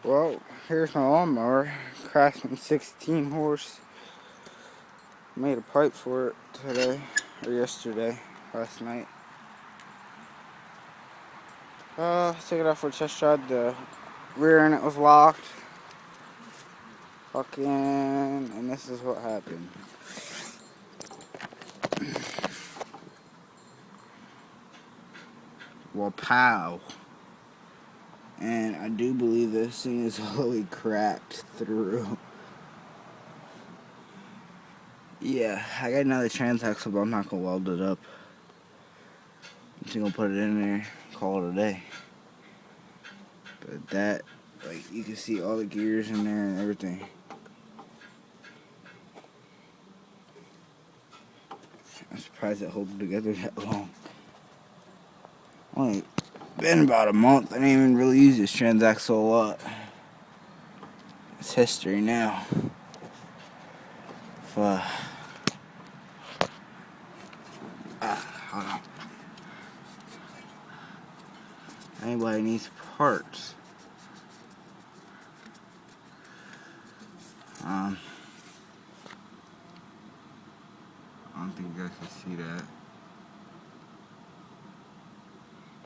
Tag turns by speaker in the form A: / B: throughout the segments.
A: Well, here's my lawnmower, Craftsman 16 horse. Made a pipe for it today, or yesterday, last night. Took it out for a test drive. The rear end was locked. And this is what happened. Well, pow. And I do believe this thing is fully cracked through. Yeah, I got another transaxle, but I'm not gonna weld it up. I'm just gonna put it in there, call it a day. But that, like, you can see all the gears in there and everything. I'm surprised it holds together that long. Only been about a month. I didn't even really use this transaxle a lot. It's history now. Hold on. Anybody needs parts? I don't think you guys can see that.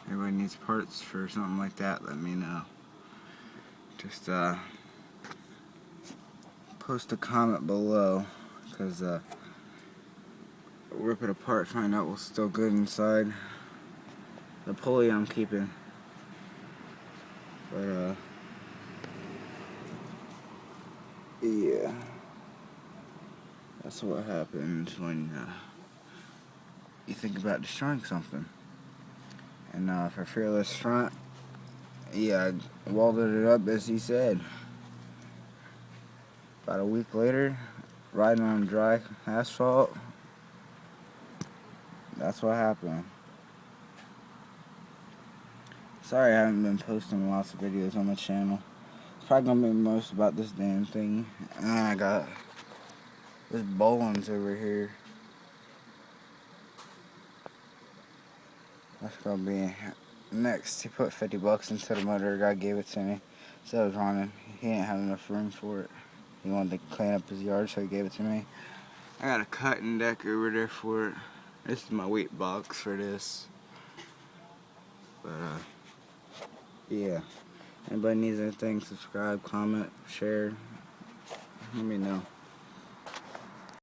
A: Everybody needs parts for something like that, let me know. Just post a comment below, because rip it apart, find out what's still good inside. The pulley I'm keeping. But yeah. That's what happens when you think about destroying something. And for Fearless Front, yeah, I welded it up as he said. About a week later, riding on dry asphalt, that's what happened. Sorry I haven't been posting lots of videos on my channel. It's probably gonna be most about this damn thing. And then I got this Boland's over here. That's gonna be next. He put 50 bucks into the motor. The guy gave it to me. So I was running. He didn't have enough room for it. He wanted to clean up his yard, so he gave it to me. I got a cutting deck over there for it. This is my weight box for this. But yeah. Anybody needs anything, subscribe, comment, share. Let me know.